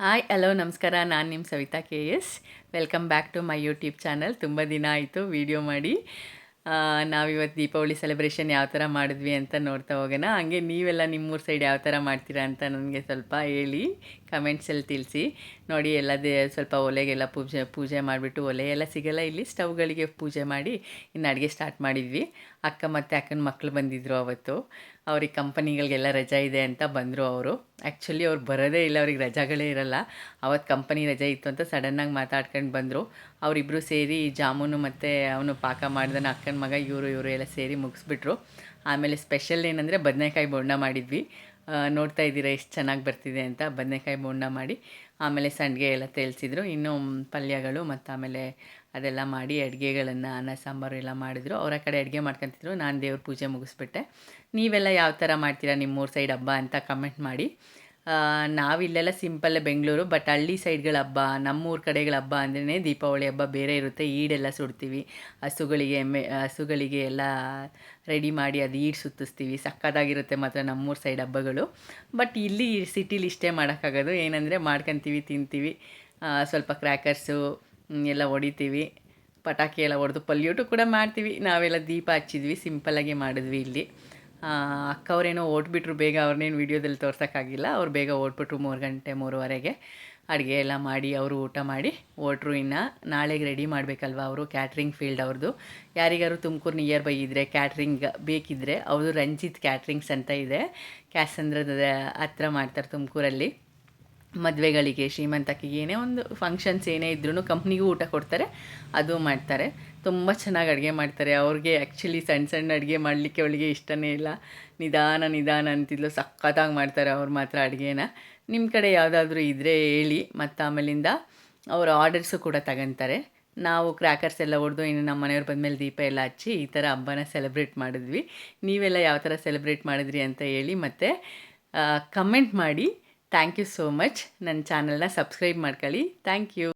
Hi hello ನಮಸ್ಕಾರ. ನಾನು ನಿಮ್ಮ Savita KS. Welcome back to my YouTube channel. ತುಂಬ ದಿನ ಆಯಿತು ವೀಡಿಯೋ ಮಾಡಿ. ನಾವಿವತ್ತು ದೀಪಾವಳಿ ಸೆಲೆಬ್ರೇಷನ್ ಯಾವ ಥರ ಮಾಡಿದ್ವಿ ಅಂತ ನೋಡ್ತಾ ಹೋಗೋಣ. ಹಾಗೆ ನೀವೆಲ್ಲ ನಿಮ್ಮೂರ ಸೈಡ್ ಯಾವ ಥರ ಮಾಡ್ತೀರಾ ಅಂತ ನನಗೆ ಸ್ವಲ್ಪ ಹೇಳಿ, ಕಮೆಂಟ್ಸಲ್ಲಿ ತಿಳಿಸಿ. ನೋಡಿ ಎಲ್ಲದೇ ಸ್ವಲ್ಪ ಒಲೆಗೆಲ್ಲ ಪೂಜೆ ಮಾಡಿಬಿಟ್ಟು, ಒಲೆ ಎಲ್ಲ ಸಿಗೋಲ್ಲ ಇಲ್ಲಿ, ಸ್ಟವ್ಗಳಿಗೆ ಪೂಜೆ ಮಾಡಿ ಇನ್ನು ಅಡುಗೆ ಸ್ಟಾರ್ಟ್ ಮಾಡಿದ್ವಿ. ಅಕ್ಕ ಮತ್ತು ಅಕ್ಕನ ಮಕ್ಕಳು ಬಂದಿದ್ದರು ಅವತ್ತು. ಅವ್ರಿಗೆ ಕಂಪನಿಗಳಿಗೆಲ್ಲ ರಜೆ ಇದೆ ಅಂತ ಬಂದರು ಅವರು. ಆ್ಯಕ್ಚುಲಿ ಅವ್ರು ಬರೋದೇ ಇಲ್ಲ, ಅವ್ರಿಗೆ ರಜೆಗಳೇ ಇರಲ್ಲ. ಅವತ್ತು ಕಂಪನಿ ರಜೆ ಇತ್ತು ಅಂತ ಸಡನ್ನಾಗಿ ಮಾತಾಡ್ಕೊಂಡು ಬಂದರು. ಅವರಿಬ್ಬರು ಸೇರಿ ಜಾಮೂನು ಮತ್ತು ಅವನು ಪಾಕ ಮಾಡ್ದನ ಅಕ್ಕನ ಮಗ ಇವರು ಎಲ್ಲ ಸೇರಿ ಮುಗಿಸ್ಬಿಟ್ರು. ಆಮೇಲೆ ಸ್ಪೆಷಲ್ ಏನಂದರೆ ಬದನೆಕಾಯಿ ಬೋಂಡ ಮಾಡಿದ್ವಿ. ನೋಡ್ತಾ ಇದ್ದೀರಾ ಎಷ್ಟು ಚೆನ್ನಾಗಿ ಬರ್ತಿದೆ ಅಂತ. ಬದನೆಕಾಯಿ ಬೋಂಡ ಮಾಡಿ ಆಮೇಲೆ ಸಂಡಿಗೆ ಎಲ್ಲ ತೇಲ್ಸಿದ್ರು. ಇನ್ನು ಪಲ್ಯಗಳು ಮತ್ತು ಆಮೇಲೆ ಅದೆಲ್ಲ ಮಾಡಿ ಅಡುಗೆಗಳನ್ನು ಅನ್ನ ಸಾಂಬಾರು ಎಲ್ಲ ಮಾಡಿದ್ರು. ಅವರ ಕಡೆ ಅಡುಗೆ ಮಾಡ್ಕೊತಿದ್ರು, ನಾನು ದೇವ್ರ ಪೂಜೆ ಮುಗಿಸ್ಬಿಟ್ಟೆ. ನೀವೆಲ್ಲ ಯಾವ ಥರ ಮಾಡ್ತೀರಾ ನಿಮ್ಮೂರ ಸೈಡ್ ಹಬ್ಬ ಅಂತ ಕಮೆಂಟ್ ಮಾಡಿ. ನಾವಿಲ್ಲೆಲ್ಲ ಸಿಂಪಲ್ಲೇ ಬೆಂಗಳೂರು, ಬಟ್ ಹಳ್ಳಿ ಸೈಡ್ಗಳ ಹಬ್ಬ, ನಮ್ಮೂರ ಕಡೆಗಳ ಹಬ್ಬ ಅಂದ್ರೇ ದೀಪಾವಳಿ ಹಬ್ಬ ಬೇರೆ ಇರುತ್ತೆ. ಈಡೆಲ್ಲ ಸುಡ್ತೀವಿ, ಹಸುಗಳಿಗೆ ಎಲ್ಲ ರೆಡಿ ಮಾಡಿ ಅದು ಈಡು ಸುತ್ತಿಸ್ತೀವಿ. ಸಕ್ಕತ್ತಾಗಿರುತ್ತೆ ಮಾತ್ರ ನಮ್ಮೂರ ಸೈಡ್ ಹಬ್ಬಗಳು. ಬಟ್ ಇಲ್ಲಿ ಸಿಟಿಲಿ ಇಷ್ಟೇ ಮಾಡೋಕ್ಕಾಗೋದು. ಏನಂದರೆ ಮಾಡ್ಕೊತೀವಿ, ತಿಂತೀವಿ, ಸ್ವಲ್ಪ ಕ್ರ್ಯಾಕರ್ಸು ಎಲ್ಲ ಹೊಡಿತೀವಿ, ಪಟಾಕಿ ಎಲ್ಲ ಹೊಡೆದು ಪಲ್ಯೂಟು ಕೂಡ ಮಾಡ್ತೀವಿ. ನಾವೆಲ್ಲ ದೀಪ ಹಚ್ಚಿದ್ವಿ, ಸಿಂಪಲ್ಲಾಗಿ ಮಾಡಿದ್ವಿ ಇಲ್ಲಿ. ಅಕ್ಕವ್ರೇನೋ ಓಟ್ಬಿಟ್ರು ಬೇಗ, ಅವ್ರನ್ನೇನು ವೀಡಿಯೋದಲ್ಲಿ ತೋರ್ಸೋಕ್ಕಾಗಿಲ್ಲ. ಅವ್ರು ಬೇಗ ಓಟ್ಬಿಟ್ರು 3 ಗಂಟೆ 3:30ಗೆ ಅಡುಗೆ ಎಲ್ಲ ಮಾಡಿ ಅವರು ಊಟ ಮಾಡಿ ಓಟ್ರು. ಇನ್ನು ನಾಳೆಗೆ ರೆಡಿ ಮಾಡಬೇಕಲ್ವ ಅವರು. ಕ್ಯಾಟ್ರಿಂಗ್ ಫೀಲ್ಡ್ ಅವ್ರದ್ದು. ಯಾರಿಗಾರು ತುಮಕೂರು ನಿಯರ್ ಬೈ ಇದ್ದರೆ ಕ್ಯಾಟ್ರಿಂಗ್ ಬೇಕಿದ್ದರೆ ಅವರು ರಂಜಿತ್ ಕ್ಯಾಟ್ರಿಂಗ್ಸ್ ಅಂತ ಇದೆ, ಕ್ಯಾಸಂದ್ರದ ಹತ್ರ ಮಾಡ್ತಾರೆ ತುಮಕೂರಲ್ಲಿ. ಮದುವೆಗಳಿಗೆ, ಶ್ರೀಮಂತಕ್ಕೆ, ಏನೇ ಒಂದು ಫಂಕ್ಷನ್ಸ್ ಏನೇ ಇದ್ರೂ ಕಂಪ್ನಿಗೂ ಊಟ ಕೊಡ್ತಾರೆ, ಅದು ಮಾಡ್ತಾರೆ. ತುಂಬ ಚೆನ್ನಾಗಿ ಅಡುಗೆ ಮಾಡ್ತಾರೆ. ಅವ್ರಿಗೆ ಆ್ಯಕ್ಚುಲಿ ಸಣ್ಣ ಅಡುಗೆ ಮಾಡಲಿಕ್ಕೆ ಅವಳಿಗೆ ಇಷ್ಟನೇ ಇಲ್ಲ. ನಿಧಾನ ಅಂತಿದ್ಲು, ಸಖತ್ತಾಗಿ ಮಾಡ್ತಾರೆ ಅವ್ರು ಮಾತ್ರ ಅಡುಗೆನ. ನಿಮ್ಮ ಕಡೆ ಯಾವುದಾದ್ರೂ ಇದ್ದರೆ ಹೇಳಿ. ಮತ್ತು ಆಮೇಲಿಂದ ಅವರು ಆರ್ಡರ್ಸು ಕೂಡ ತಗೊತಾರೆ. ನಾವು ಕ್ರ್ಯಾಕರ್ಸ್ ಎಲ್ಲ ಹೊಡೆದು ಇನ್ನು ನಮ್ಮ ಮನೆಯವ್ರು ಬಂದಮೇಲೆ ದೀಪ ಎಲ್ಲ ಹಚ್ಚಿ ಈ ಥರ ಹಬ್ಬನ ಸೆಲೆಬ್ರೇಟ್ ಮಾಡಿದ್ವಿ. ನೀವೆಲ್ಲ ಯಾವ ಥರ ಸೆಲೆಬ್ರೇಟ್ ಮಾಡಿದ್ರಿ ಅಂತ ಹೇಳಿ ಮತ್ತು ಕಮೆಂಟ್ ಮಾಡಿ. Thank you so much. ನನ್ನ ಚಾನಲ್ನ ಸಬ್ಸ್ಕ್ರೈಬ್ ಮಾಡ್ಕೊಳ್ಳಿ. Thank you.